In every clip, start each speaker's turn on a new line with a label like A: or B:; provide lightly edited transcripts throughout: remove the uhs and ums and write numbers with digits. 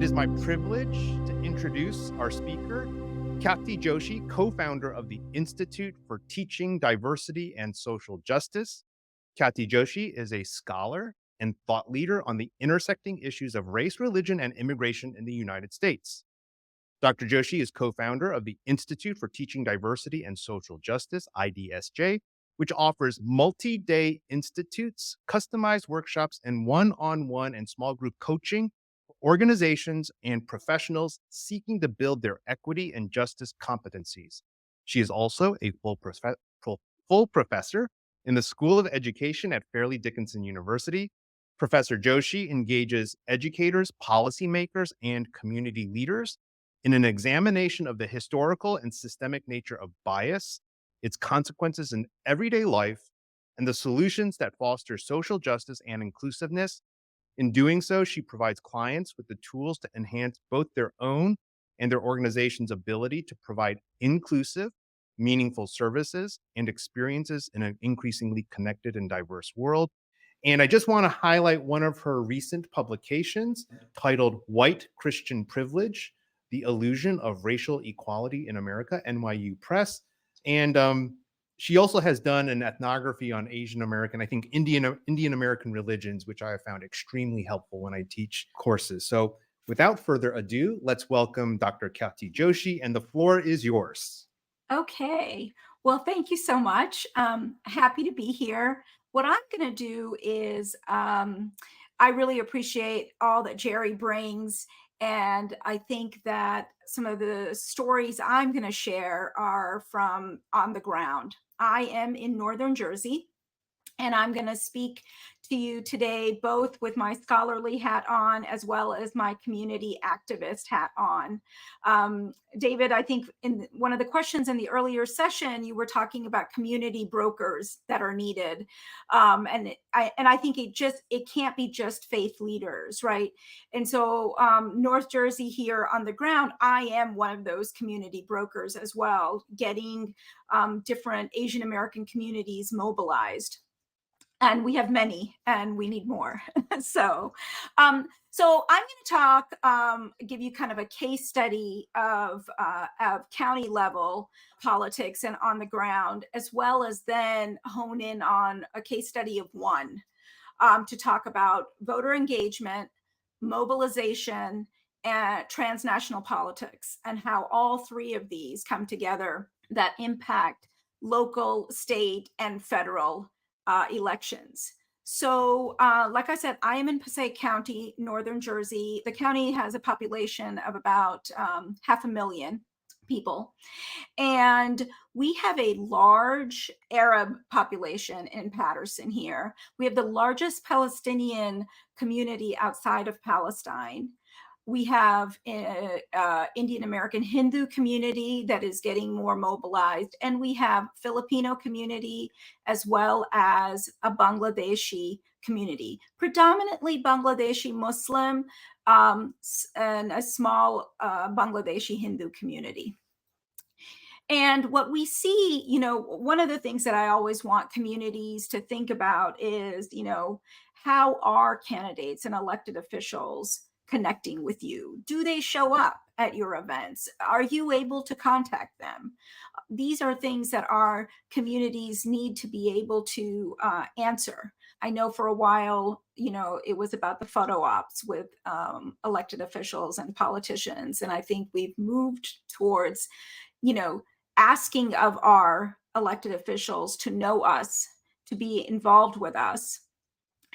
A: It is my privilege to introduce our speaker, Khyati Joshi, co-founder of the Institute for Teaching Diversity and Social Justice. Khyati Joshi is a scholar and thought leader on the intersecting issues of race, religion, and immigration in the United States. Dr. Joshi is co-founder of the Institute for Teaching Diversity and Social Justice, IDSJ, which offers multi-day institutes, customized workshops, and one-on-one and small group coaching for organizations and professionals seeking to build their equity and justice competencies. She is also a full professor in the School of Education at Fairleigh Dickinson University. Professor Joshi engages educators, policymakers, and community leaders in an examination of the historical and systemic nature of bias, its consequences in everyday life, and the solutions that foster social justice and inclusiveness. In doing so, she provides clients with the tools to enhance both their own and their organization's ability to provide inclusive, meaningful services and experiences in an increasingly connected and diverse world. And I just want to highlight one of her recent publications titled White Christian Privilege: The Illusion of Racial Equality in America, NYU Press. And she also has done an ethnography on Asian American, I think Indian American religions, which I have found extremely helpful when I teach courses. So without further ado, let's welcome Dr. Khyati Joshi, and the floor is yours.
B: Okay. Well, thank you so much. Happy to be here. What I'm going to do is I really appreciate all that Jerry brings. And I think that some of the stories I'm going to share are from on the ground. I am in Northern Jersey, and I'm going to speak to you today both with my scholarly hat on as well as my community activist hat on. David, I think in one of the questions in the earlier session, you were talking about community brokers that are needed. And I think it can't be just faith leaders, right? And so North Jersey here on the ground, I am one of those community brokers as well, getting different Asian American communities mobilized. And we have many, and we need more. So I'm going to talk, give you kind of a case study of county level politics and on the ground, as well as then hone in on a case study of one to talk about voter engagement, mobilization, and transnational politics, and how all three of these come together that impact local, state, and federal elections. So, like I said, I am in Passaic County, Northern Jersey. The county has a population of about 500,000 people. And we have a large Arab population in Paterson here. We have the largest Palestinian community outside of Palestine. We have an Indian American Hindu community that is getting more mobilized, and we have Filipino community as well as a Bangladeshi community, predominantly Bangladeshi Muslim, and a small Bangladeshi Hindu community. And what we see, one of the things that I always want communities to think about is, how are candidates and elected officials connecting with you? Do they show up at your events? Are you able to contact them? These are things that our communities need to be able to answer. I know for a while, it was about the photo ops with elected officials and politicians. And I think we've moved towards, asking of our elected officials to know us, to be involved with us.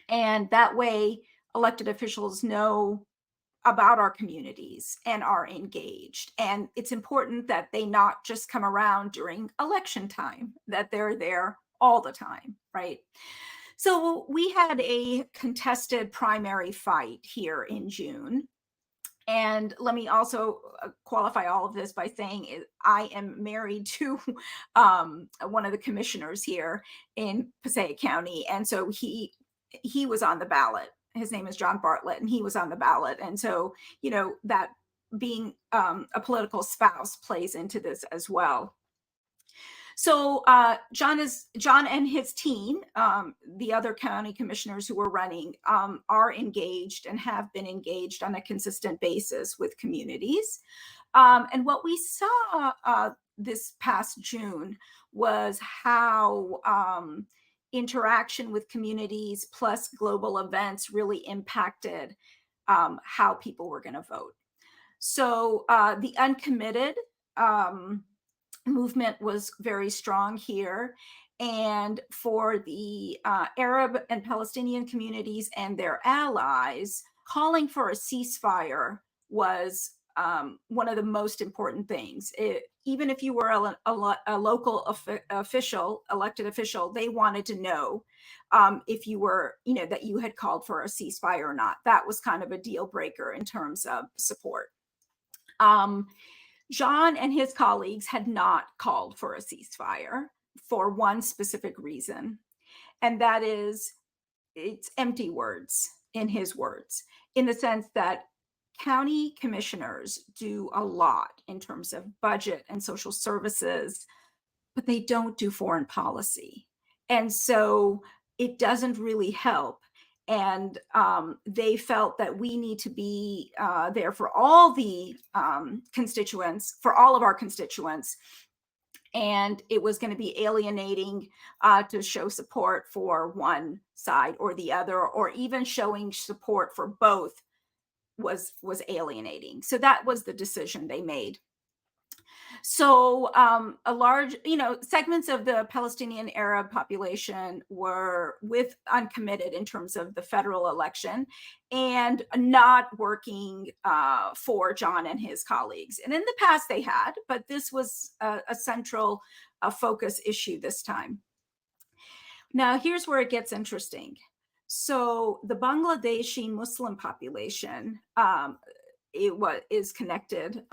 B: And that way, elected officials know about our communities and are engaged. And it's important that they not just come around during election time, that they're there all the time, right? So we had a contested primary fight here in June. And let me also qualify all of this by saying I am married to one of the commissioners here in Passaic County. And so he was on the ballot. His name is John Bartlett, and he was on the ballot. And so, that being a political spouse plays into this as well. So John and his team, the other county commissioners who were running, are engaged and have been engaged on a consistent basis with communities. And what we saw this past June was how interaction with communities plus global events really impacted how people were going to vote. So the uncommitted movement was very strong here. And for the Arab and Palestinian communities and their allies, calling for a ceasefire was one of the most important things. Even if you were a local official, elected official, they wanted to know if you were, that you had called for a ceasefire or not. That was kind of a deal breaker in terms of support. John and his colleagues had not called for a ceasefire for one specific reason, and that is it's empty words, in his words, in the sense that county commissioners do a lot in terms of budget and social services, but they don't do foreign policy. And so it doesn't really help. And they felt that we need to be there for all the constituents, for all of our constituents. And it was going to be alienating to show support for one side or the other, or even showing support for both was alienating. So that was the decision they made. So a large, segments of the Palestinian Arab population were uncommitted in terms of the federal election and not working for John and his colleagues. And in the past they had, but this was a central focus issue this time. Now, here's where it gets interesting. So the Bangladeshi Muslim population is connected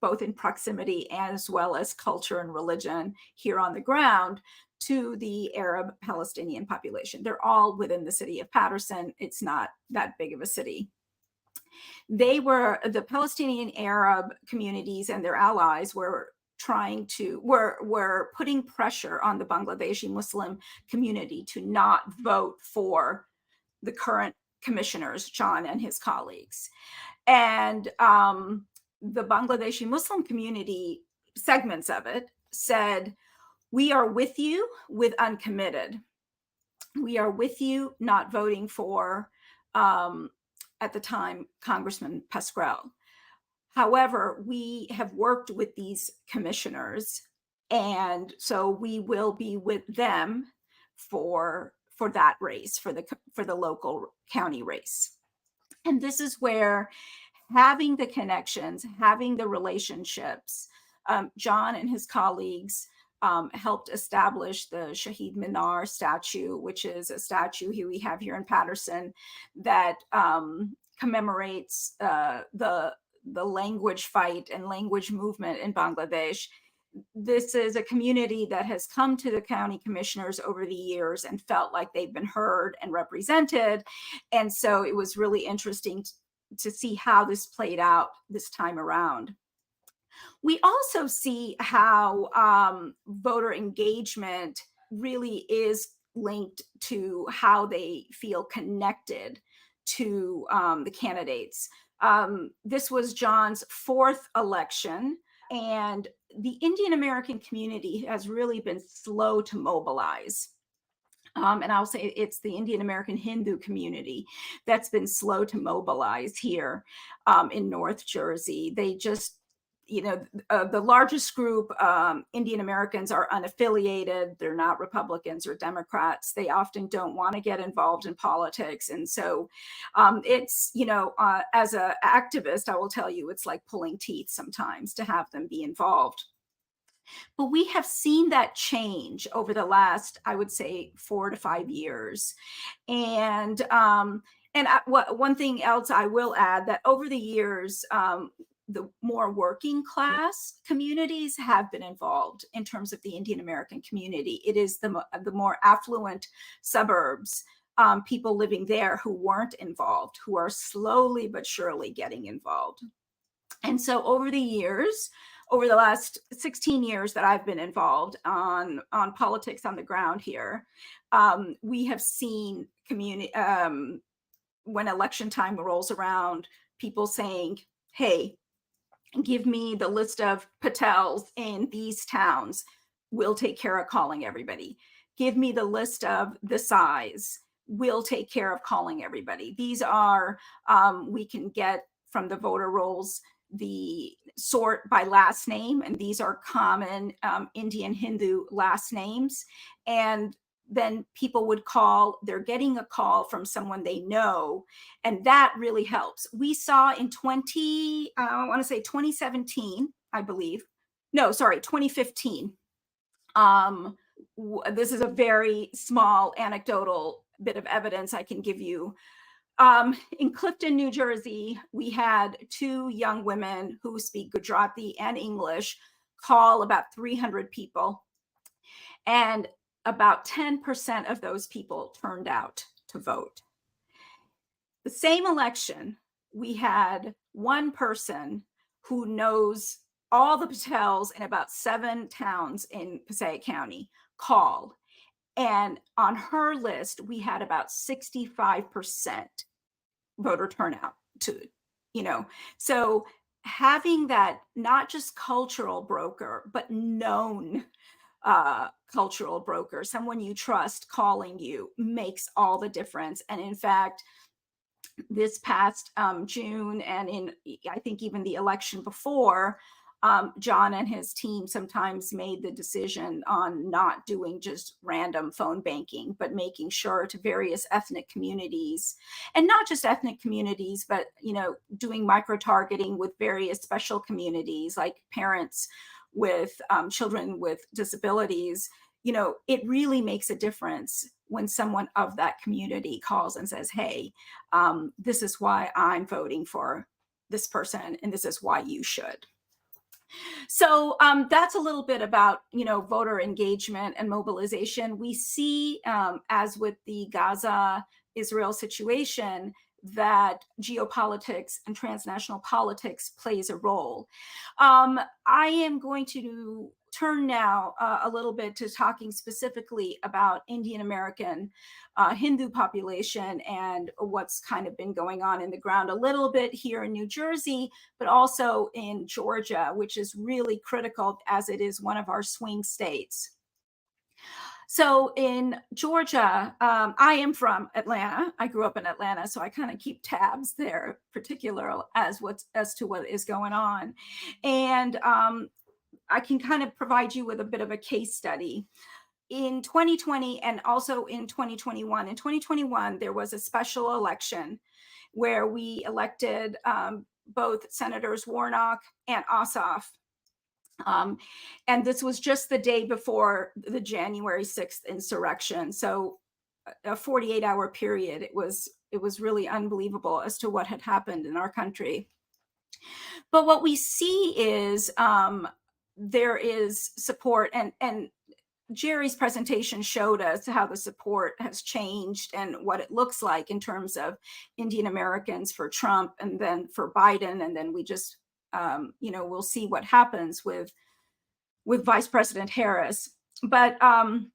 B: both in proximity as well as culture and religion here on the ground to the Arab Palestinian population. They're all within the city of Patterson. It's not that big of a city. The Palestinian Arab communities and their allies were putting pressure on the Bangladeshi Muslim community to not vote for the current commissioners, John and his colleagues. And the Bangladeshi Muslim community, segments of it, said, we are with you with uncommitted. We are with you not voting for, at the time, Congressman Pascrell. However, we have worked with these commissioners, and so we will be with them for that race, for the local county race. And this is where having the connections, having the relationships, John and his colleagues helped establish the Shahid Minar statue, which is a statue we have here in Patterson that commemorates the language fight and language movement in Bangladesh. This is a community that has come to the county commissioners over the years and felt like they've been heard and represented. And so it was really interesting to see how this played out this time around. We also see how voter engagement really is linked to how they feel connected to the candidates. This was John's fourth election, and the Indian American community has really been slow to mobilize. And I'll say it's the Indian American Hindu community that's been slow to mobilize here in North Jersey. They just, the largest group, Indian Americans, are unaffiliated. They're not Republicans or Democrats. They often don't want to get involved in politics. And so it's, as an activist, I will tell you, it's like pulling teeth sometimes to have them be involved. But we have seen that change over the last, I would say, 4 to 5 years. And one thing else I will add, that over the years, the more working class communities have been involved in terms of the Indian American community. It is the more affluent suburbs, people living there who weren't involved, who are slowly but surely getting involved. And so over the years, over the last 16 years that I've been involved on politics on the ground here, we have seen community when election time rolls around, people saying, "Hey, give me the list of Patels in these towns. We'll take care of calling everybody. Give me the list of the size. We'll take care of calling everybody." These are, we can get from the voter rolls the sort by last name, and these are common Indian Hindu last names. And then people would call, they're getting a call from someone they know, and that really helps. We saw in 20, I want to say 2017, I believe. No, sorry, 2015. Um, this is a very small anecdotal bit of evidence I can give you. In Clifton, New Jersey, we had two young women who speak Gujarati and English call about 300 people, and about 10% of those people turned out to vote. The same election, we had one person who knows all the Patels in about 7 towns in Passaic County call. And on her list, we had about 65% voter turnout to, you know, so having that not just cultural broker, but known cultural broker, someone you trust calling you, makes all the difference. And in fact, this past June, and in I think even the election before, John and his team sometimes made the decision on not doing just random phone banking, but making sure to various ethnic communities, and not just ethnic communities, but doing micro targeting with various special communities like parents with children with disabilities. It really makes a difference when someone of that community calls and says, "Hey, this is why I'm voting for this person, and this is why you should." So that's a little bit about voter engagement and mobilization. We see, as with the Gaza Israel situation, that geopolitics and transnational politics plays a role. I am going to turn now a little bit to talking specifically about Indian American Hindu population and what's kind of been going on in the ground a little bit here in New Jersey, but also in Georgia, which is really critical as it is one of our swing states. So in Georgia, I am from Atlanta. I grew up in Atlanta, so I kind of keep tabs there, particular as to what is going on, and I can kind of provide you with a bit of a case study. In 2020 and also in 2021. In 2021, there was a special election where we elected both Senators Warnock and Ossoff. And this was just the day before the January 6th insurrection. So a 48-hour period. It was really unbelievable as to what had happened in our country. But what we see is there is support, and Jerry's presentation showed us how the support has changed and what it looks like in terms of Indian Americans for Trump and then for Biden. And then we just, we'll see what happens with Vice President Harris. But having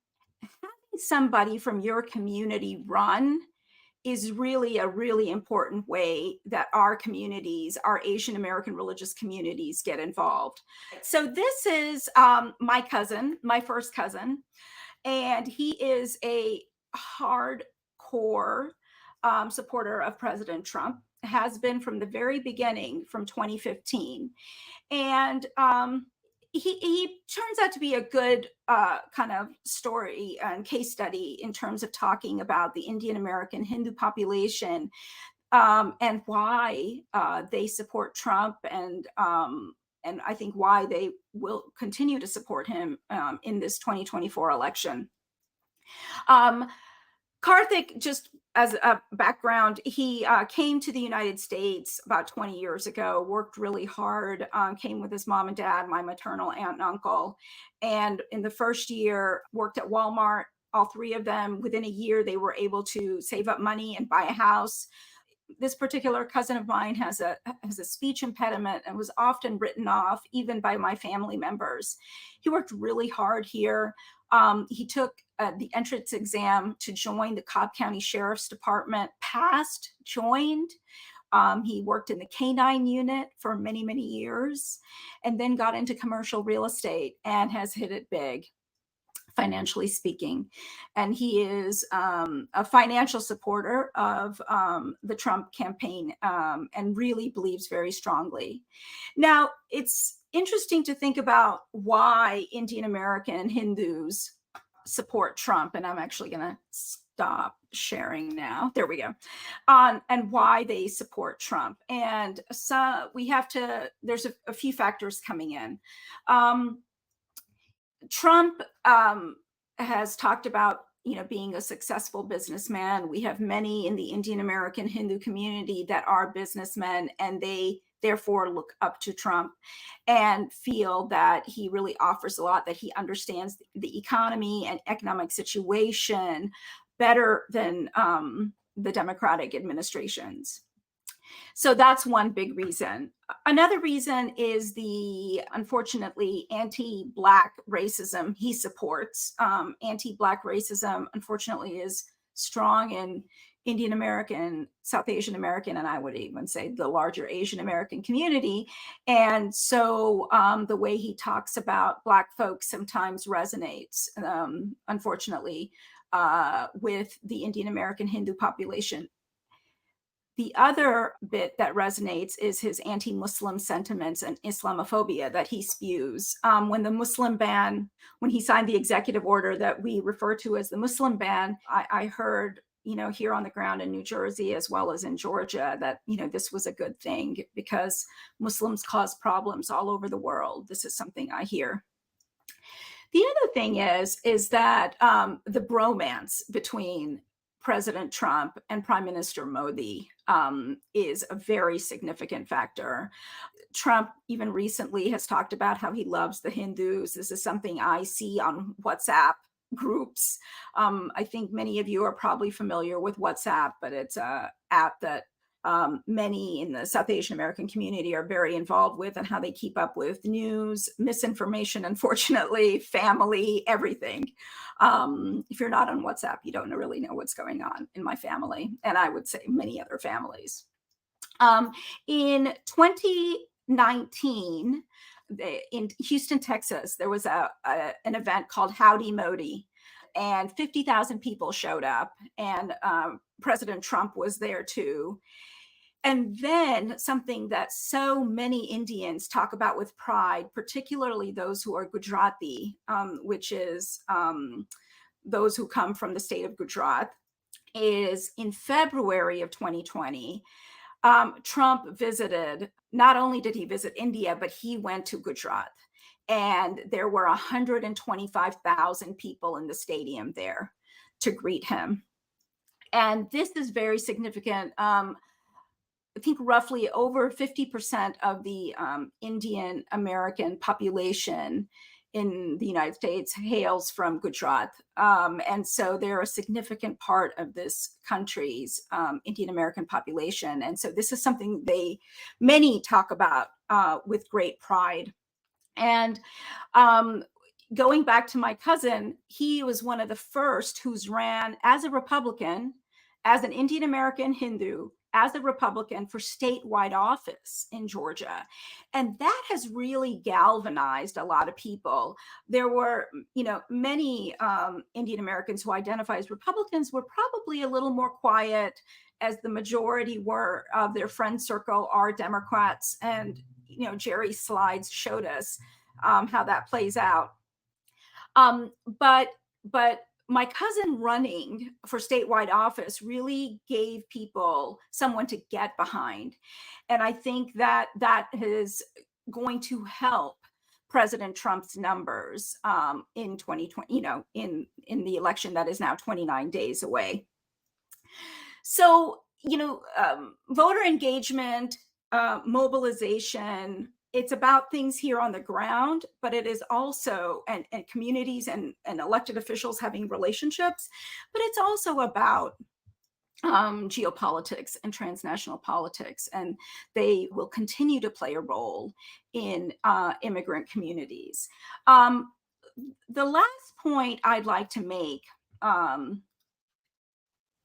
B: somebody from your community run is really a really important way that our communities, our Asian American religious communities, get involved. So this is my cousin, my first cousin, and he is a hardcore supporter of President Trump, has been from the very beginning, from 2015. And he turns out to be a good kind of story and case study in terms of talking about the Indian American Hindu population and why they support Trump, and I think why they will continue to support him in this 2024 election. Karthik, just as a background, he came to the United States about 20 years ago, worked really hard, came with his mom and dad, my maternal aunt and uncle. And in the first year, worked at Walmart, all three of them. Within a year, they were able to save up money and buy a house. this particular cousin of mine has a speech impediment and was often written off even by my family members. He worked really hard here. He took the entrance exam to join the Cobb County Sheriff's Department, passed, joined. He worked in the canine unit for many, many years, and then got into commercial real estate and has hit it big, financially speaking. And he is a financial supporter of the Trump campaign, and really believes very strongly. Now, it's interesting to think about why Indian American Hindus support Trump. And I'm actually going to stop sharing now. There we go. And why they support Trump. And so there's a few factors coming in. Trump has talked about, being a successful businessman. We have many in the Indian American Hindu community that are businessmen, and they therefore look up to Trump and feel that he really offers a lot, that he understands the economy and economic situation better than the Democratic administrations. So that's one big reason. Another reason is the, unfortunately, anti-Black racism he supports. Anti-Black racism, unfortunately, is strong in Indian American, South Asian American, and I would even say the larger Asian American community. And so the way he talks about Black folks sometimes resonates, unfortunately, with the Indian American Hindu population. The other bit that resonates is his anti-Muslim sentiments and Islamophobia that he spews. When he signed the executive order that we refer to as the Muslim ban, I heard, here on the ground in New Jersey as well as in Georgia, that, this was a good thing because Muslims cause problems all over the world. This is something I hear. The other thing is that the bromance between President Trump and Prime Minister Modi is a very significant factor. Trump even recently has talked about how he loves the Hindus. This is something I see on WhatsApp groups. I think many of you are probably familiar with WhatsApp, but it's an app that many in the South Asian American community are very involved with, and how they keep up with news, misinformation, unfortunately, family, everything. If you're not on WhatsApp, you don't really know what's going on in my family, and I would say many other families. In 2019, in Houston, Texas, there was an event called Howdy Modi, and 50,000 people showed up, and President Trump was there too. And then something that so many Indians talk about with pride, particularly those who are Gujarati, which is those who come from the state of Gujarat, is in February of 2020, Trump visited, not only did he visit India, but he went to Gujarat. And there were 125,000 people in the stadium there to greet him. And this is very significant. I think roughly over 50% of the Indian American population in the United States hails from Gujarat. And so they're a significant part of this country's Indian American population. And so this is something many talk about with great pride. And going back to my cousin, he was one of the first who's ran as a Republican, as an Indian American Hindu, as a Republican for statewide office in Georgia. And that has really galvanized a lot of people. There were, many Indian Americans who identify as Republicans were probably a little more quiet, as the majority were of their friend circle are Democrats. And, Jerry's slides showed us how that plays out. But my cousin running for statewide office really gave people someone to get behind. And I think that is going to help President Trump's numbers in 2020, in the election that is now 29 days away. So, voter engagement, mobilization, it's about things here on the ground, but it is also, and communities and elected officials having relationships, but it's also about geopolitics and transnational politics, and they will continue to play a role in immigrant communities. Um, the last point I'd like to make um,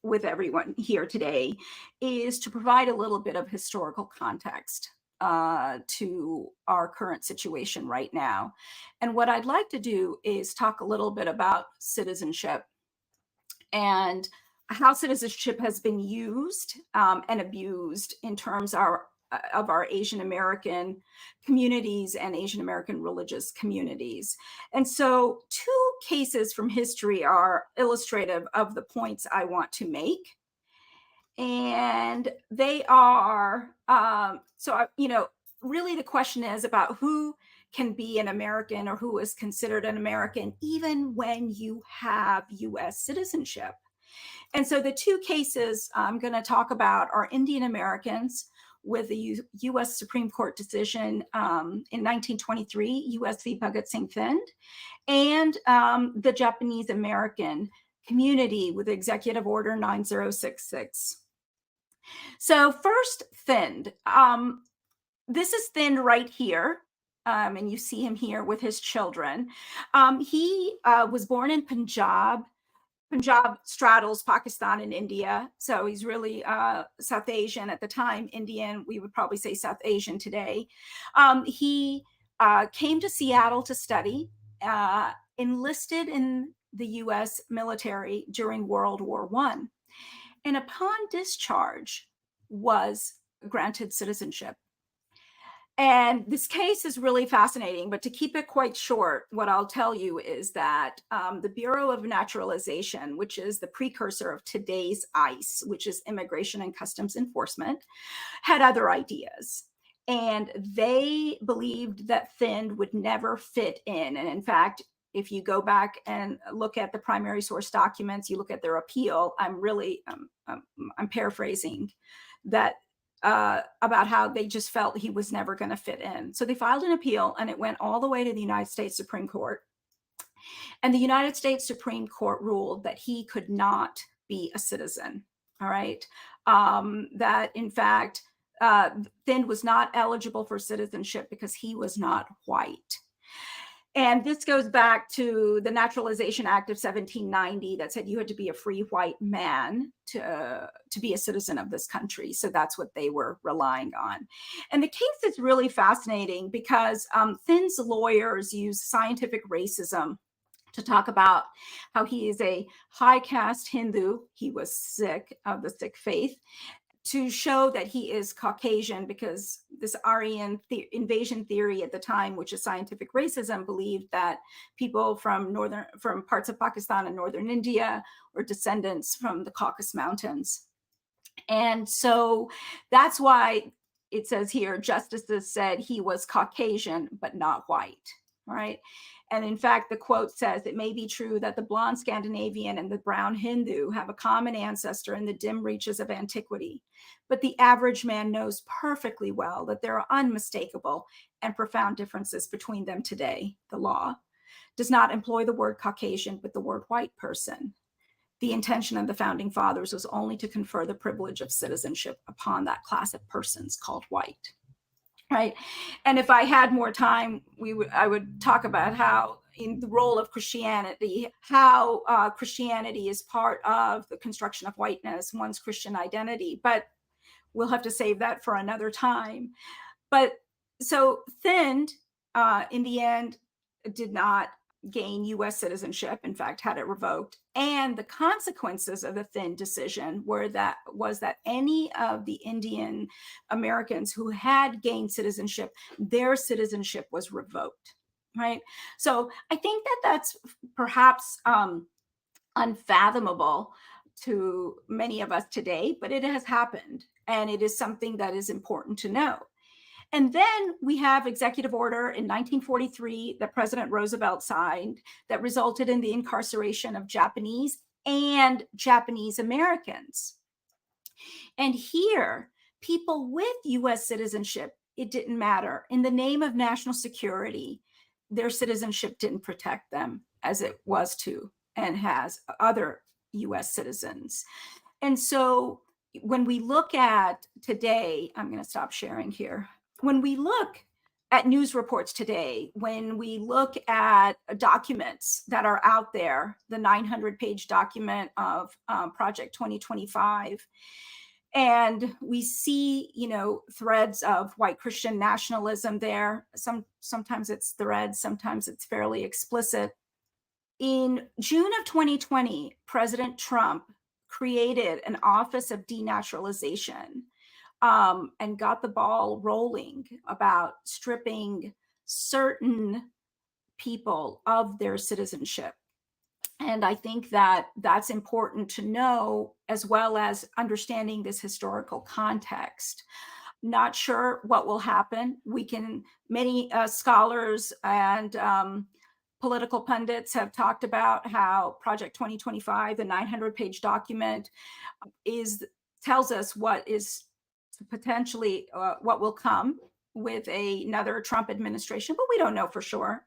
B: with everyone here today is to provide a little bit of historical context to our current situation right now. And what I'd like to do is talk a little bit about citizenship and how citizenship has been used and abused in terms of our Asian American communities and Asian American religious communities. And so, two cases from history are illustrative of the points I want to make. And they are, really the question is about who can be an American or who is considered an American, even when you have US citizenship. And so the two cases I'm going to talk about are Indian Americans with the US Supreme Court decision in 1923, US v. Bhagat Singh Thind, and the Japanese American community with Executive Order 9066. So, first, Thind. This is Thind right here. And you see him here with his children. He was born in Punjab. Punjab straddles Pakistan and India. So he's really South Asian at the time, Indian. We would probably say South Asian today. He came to Seattle to study, enlisted in the US military during World War I, and upon discharge was granted citizenship. And this case is really fascinating, but to keep it quite short, what I'll tell you is that the Bureau of Naturalization, which is the precursor of today's ICE, which is Immigration and Customs Enforcement, had other ideas. And they believed that Thind would never fit in. And in fact, if you go back and look at the primary source documents, you look at their appeal, I'm paraphrasing that about how they just felt he was never going to fit in. So they filed an appeal and it went all the way to the United States Supreme Court. And the United States Supreme Court ruled that he could not be a citizen. All right. That in fact, Thind was not eligible for citizenship because he was not white. And this goes back to the Naturalization Act of 1790 that said you had to be a free white man to be a citizen of this country. So that's what they were relying on. And the case is really fascinating because Thind's lawyers use scientific racism to talk about how he is a high caste Hindu. He was Sikh, of the Sikh faith, to show that he is Caucasian, because this Aryan invasion theory at the time, which is scientific racism, believed that people from parts of Pakistan and northern India were descendants from the Caucasus Mountains. And so that's why it says here, justices said he was Caucasian, but not white, right? And in fact, the quote says, it may be true that the blonde Scandinavian and the brown Hindu have a common ancestor in the dim reaches of antiquity, but the average man knows perfectly well that there are unmistakable and profound differences between them today. The law does not employ the word Caucasian, but the word white person. The intention of the founding fathers was only to confer the privilege of citizenship upon that class of persons called white. Right. And if I had more time, I would talk about how in the role of Christianity, how Christianity is part of the construction of whiteness, one's Christian identity. But we'll have to save that for another time. But so Thind, in the end, did not gain US citizenship, in fact, had it revoked. And the consequences of the Thind decision was that any of the Indian Americans who had gained citizenship, their citizenship was revoked, right? So I think that that's perhaps unfathomable to many of us today, but it has happened. And it is something that is important to know. And then we have executive order in 1943 that President Roosevelt signed that resulted in the incarceration of Japanese and Japanese Americans. And here, people with US citizenship, it didn't matter. In the name of national security, their citizenship didn't protect them as it was to and has other US citizens. And so when we look at today, I'm going to stop sharing here. When we look at news reports today, when we look at documents that are out there, the 900-page document of Project 2025, and we see, threads of white Christian nationalism there. Sometimes it's threads, sometimes it's fairly explicit. In June of 2020, President Trump created an Office of Denaturalization, and got the ball rolling about stripping certain people of their citizenship. And I think that that's important to know, as well as understanding this historical context. Not sure what will happen. Many scholars and political pundits have talked about how Project 2025, the 900-page document, is tells us what is potentially what will come with another Trump administration, but we don't know for sure.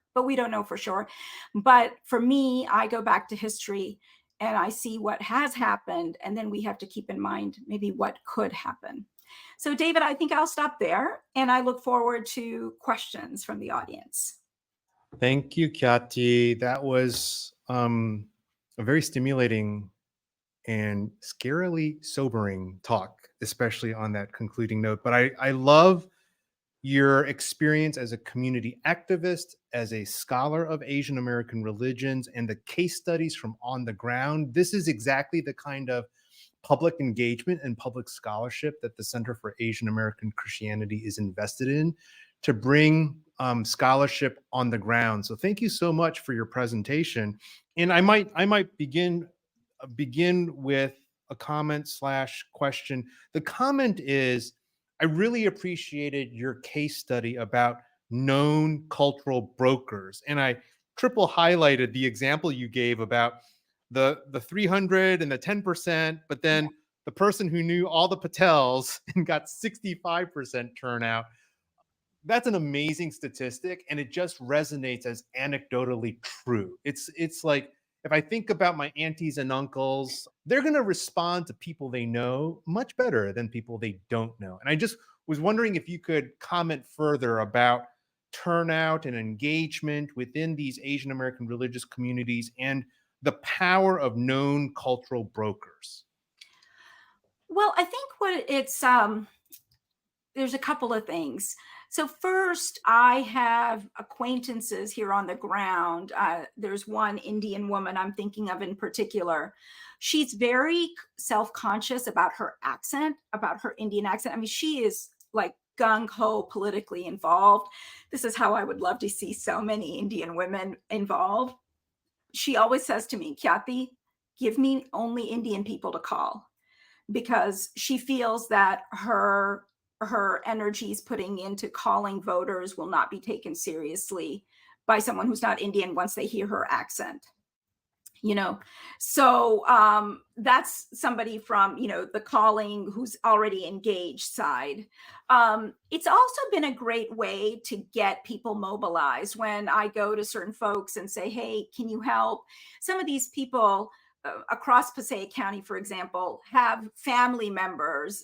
B: But for me, I go back to history and I see what has happened, and then we have to keep in mind maybe what could happen. So, David, I think I'll stop there, and I look forward to questions from the audience.
A: Thank you, Khyati. That was a very stimulating and scarily sobering talk, especially on that concluding note. But I love your experience as a community activist, as a scholar of Asian American religions, and the case studies from on the ground. This is exactly the kind of public engagement and public scholarship that the Center for Asian American Christianity is invested in to bring scholarship on the ground. So thank you so much for your presentation. And I might begin with a comment slash question. The comment is, I really appreciated your case study about known cultural brokers. And I triple highlighted the example you gave about the 300 and the 10%, but then the person who knew all the Patels and got 65% turnout. That's an amazing statistic, and it just resonates as anecdotally true. It's like, if I think about my aunties and uncles, they're going to respond to people they know much better than people they don't know. And I just was wondering if you could comment further about turnout and engagement within these Asian American religious communities and the power of known cultural brokers.
B: Well, I think what it's there's a couple of things. So first, I have acquaintances here on the ground. There's one Indian woman I'm thinking of in particular. She's very self-conscious about her accent, about her Indian accent. I mean, she is like gung ho politically involved. This is how I would love to see so many Indian women involved. She always says to me, Khyati, give me only Indian people to call, because she feels that her energies putting into calling voters will not be taken seriously by someone who's not Indian once they hear her accent. So that's somebody from the calling who's already engaged side. It's also been a great way to get people mobilized. When I go to certain folks and say, hey, can you help? Some of these people across Passaic County, for example, have family members,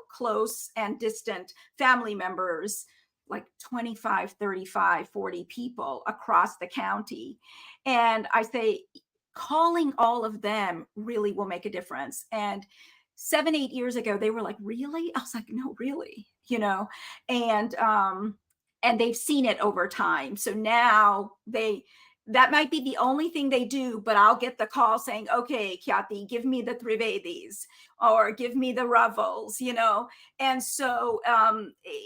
B: close and distant family members, like 25, 35, 40 people across the county. And I say, calling all of them really will make a difference. And 7, 8 years ago, they were like, really? I was like, no, really, and they've seen it over time. So now that might be the only thing they do, but I'll get the call saying, okay, Khyati, give me the Trivedis or give me the Ravels, And so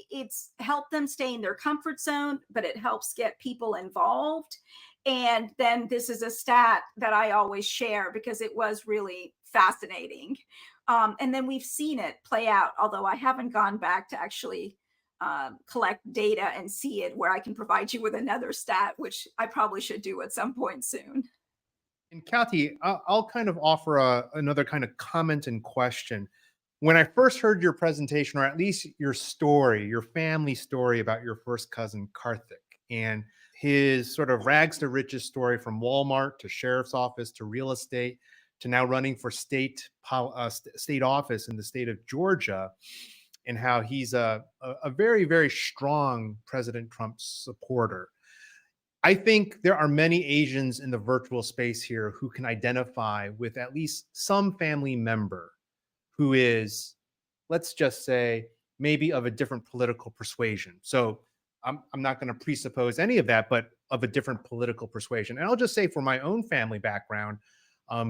B: it's helped them stay in their comfort zone, but it helps get people involved. And then this is a stat that I always share because it was really fascinating. And then we've seen it play out, although I haven't gone back to actually collect data and see it, where I can provide you with another stat, which I probably should do at some point soon.
A: And Khyati, I'll kind of offer another kind of comment and question. When I first heard your presentation, or at least your story, your family story about your first cousin, Karthik, and his sort of rags to riches story from Walmart to sheriff's office to real estate to now running for state office in the state of Georgia, and how he's a very, very strong President Trump supporter. I think there are many Asians in the virtual space here who can identify with at least some family member who is, let's just say, maybe of a different political persuasion. So I'm not going to presuppose any of that, but of a different political persuasion. And I'll just say, for my own family background,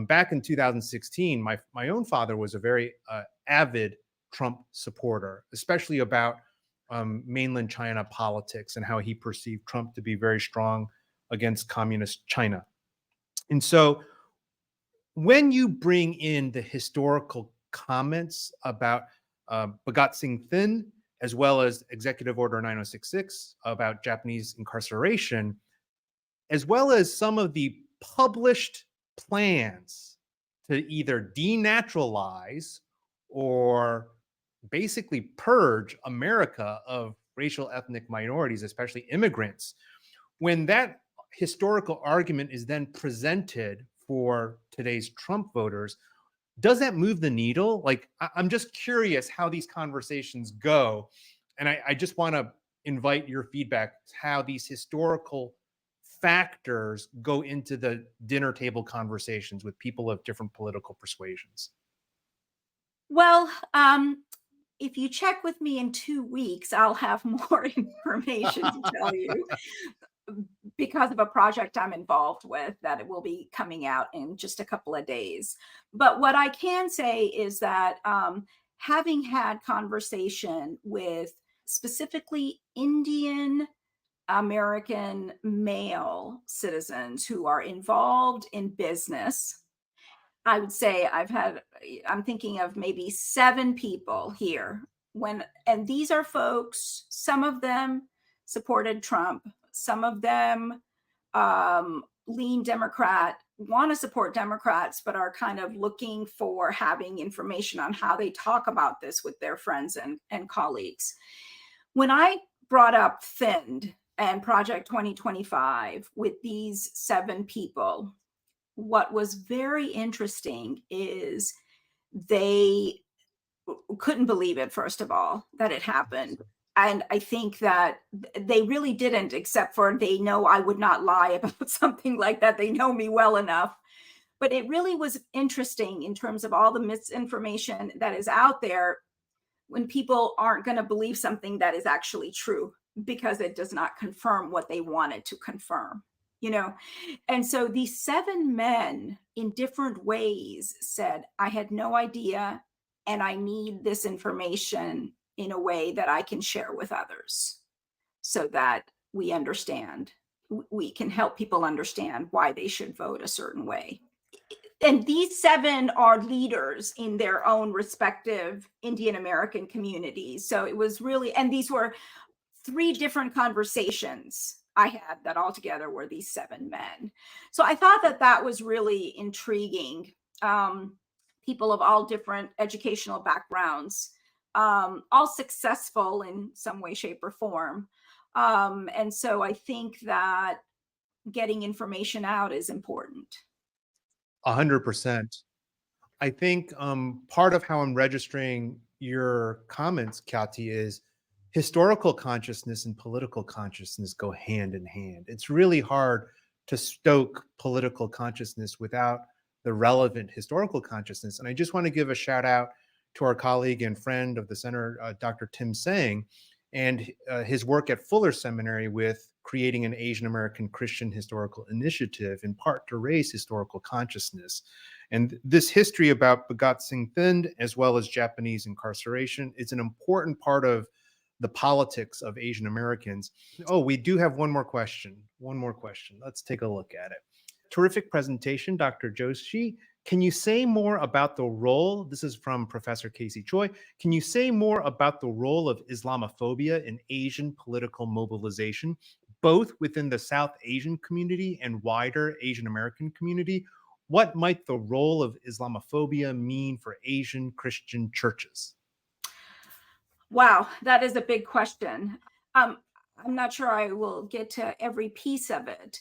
A: back in 2016, my own father was a very avid Trump supporter, especially about mainland China politics and how he perceived Trump to be very strong against communist China. And so when you bring in the historical comments about Bhagat Singh Thind, as well as Executive Order 9066 about Japanese incarceration, as well as some of the published plans to either denaturalize or basically purge America of racial ethnic minorities, especially immigrants, when that historical argument is then presented for today's Trump voters, does that move the needle? Like, I'm just curious how these conversations go. And I just want to invite your feedback, how these historical factors go into the dinner table conversations with people of different political persuasions.
B: Well, if you check with me in 2 weeks, I'll have more information to tell you because of a project I'm involved with that it will be coming out in just a couple of days. But what I can say is that having had conversation with specifically Indian American male citizens who are involved in business, I would say I'm thinking of maybe 7 people here and these are folks, some of them supported Trump, some of them lean Democrat, want to support Democrats, but are kind of looking for having information on how they talk about this with their friends and colleagues. When I brought up Thind and Project 2025 with these 7 people, what was very interesting is they couldn't believe it, first of all, that it happened. And I think that they really didn't, except for they know I would not lie about something like that. They know me well enough. But it really was interesting in terms of all the misinformation that is out there when people aren't going to believe something that is actually true because it does not confirm what they wanted to confirm, you know? And so these 7 men in different ways said, I had no idea, and I need this information in a way that I can share with others so that we understand, we can help people understand why they should vote a certain way. And these 7 are leaders in their own respective Indian American communities. So it was really, and these were 3 different conversations I had that altogether were these 7 men. So I thought that that was really intriguing. People of all different educational backgrounds, all successful in some way, shape, or form. And so I think that getting information out is important.
A: 100%. I think part of how I'm registering your comments, Khyati, is historical consciousness and political consciousness go hand in hand. It's really hard to stoke political consciousness without the relevant historical consciousness. And I just want to give a shout out to our colleague and friend of the center, Dr. Tim Sang, and his work at Fuller Seminary with creating an Asian American Christian historical initiative, in part to raise historical consciousness. And this history about Bhagat Singh Thind, as well as Japanese incarceration, is an important part of the politics of Asian Americans. Oh, we do have one more question. One more question. Let's take a look at it. Terrific presentation, Dr. Joshi. Can you say more about the role? This is from Professor Casey Choi. Can you say more about the role of Islamophobia in Asian political mobilization, both within the South Asian community and wider Asian American community? What might the role of Islamophobia mean for Asian Christian churches?
B: Wow, that is a big question. I'm not sure I will get to every piece of it.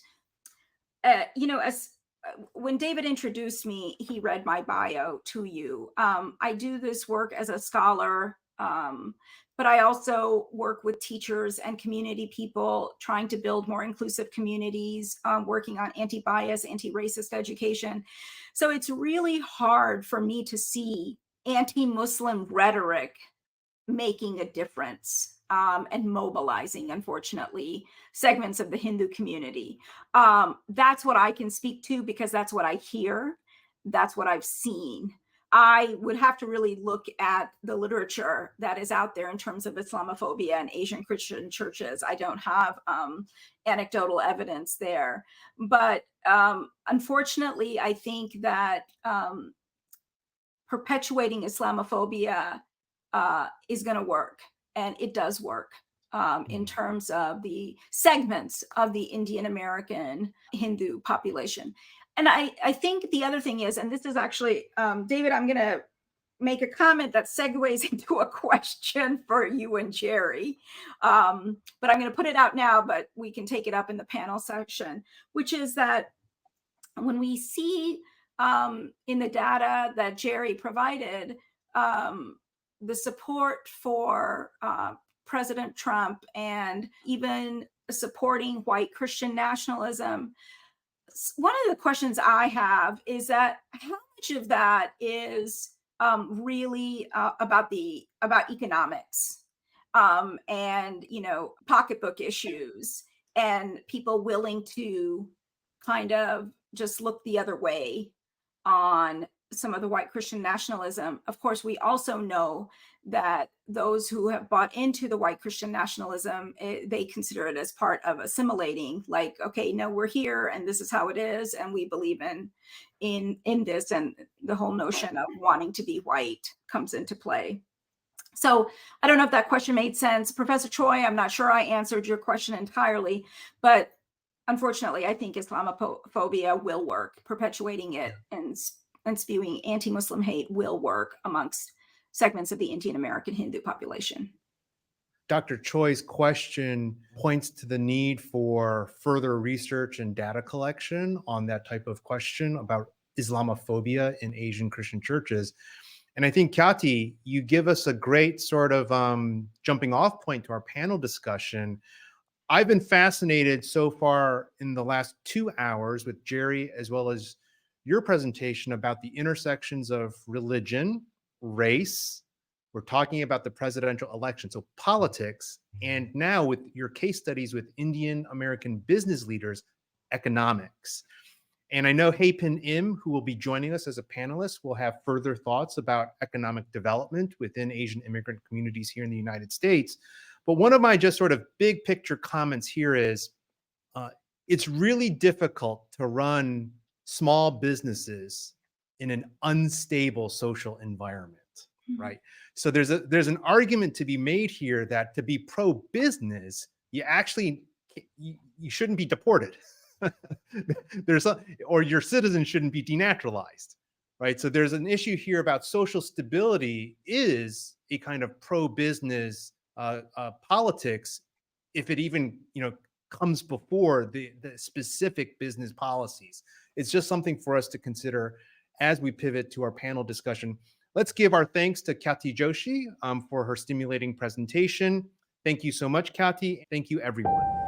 B: As when David introduced me, he read my bio to you. I do this work as a scholar, but I also work with teachers and community people trying to build more inclusive communities, working on anti-bias, anti-racist education. So it's really hard for me to see anti-Muslim rhetoric making a difference, and mobilizing, unfortunately, segments of the Hindu community. That's what I can speak to because that's what I hear. That's what I've seen. I would have to really look at the literature that is out there in terms of Islamophobia and Asian Christian churches. I don't have anecdotal evidence there. But unfortunately, I think that perpetuating Islamophobia is going to work, and it does work in terms of the segments of the Indian American Hindu population. And I think the other thing is, and this is actually, David, I'm going to make a comment that segues into a question for you and Jerry. But I'm going to put it out now, but we can take it up in the panel section, which is that when we see in the data that Jerry provided, the support for President Trump and even supporting white Christian nationalism, one of the questions I have is that how much of that is really about economics, and pocketbook issues, and people willing to kind of just look the other way on some of the white Christian nationalism. Of course, we also know that those who have bought into the white Christian nationalism, they consider it as part of assimilating, like, okay, no, we're here and this is how it is, and we believe in this, and the whole notion of wanting to be white comes into play. So I don't know if that question made sense. Professor Choi, I'm not sure I answered your question entirely, but unfortunately, I think Islamophobia will work. Perpetuating it and spewing anti-Muslim hate will work amongst segments of the Indian American Hindu population.
A: Dr. Choi's question points to the need for further research and data collection on that type of question about Islamophobia in Asian Christian churches. And I think, Khyati, you give us a great sort of jumping off point to our panel discussion. I've been fascinated so far in the last 2 hours with Jerry, as well as your presentation, about the intersections of religion, race. We're talking about the presidential election, so politics, and now with your case studies with Indian American business leaders, economics. And I know Haepin Im, who will be joining us as a panelist, will have further thoughts about economic development within Asian immigrant communities here in the United States. But one of my just sort of big picture comments here is it's really difficult to run small businesses in an unstable social environment, right? So there's an argument to be made here that to be pro-business, you shouldn't be deported. Or your citizens shouldn't be denaturalized, right? So there's an issue here about social stability is a kind of pro-business politics, if it even comes before the specific business policies. It's just something for us to consider as we pivot to our panel discussion. Let's give our thanks to Khyati Joshi for her stimulating presentation. Thank you so much, Khyati. Thank you, everyone.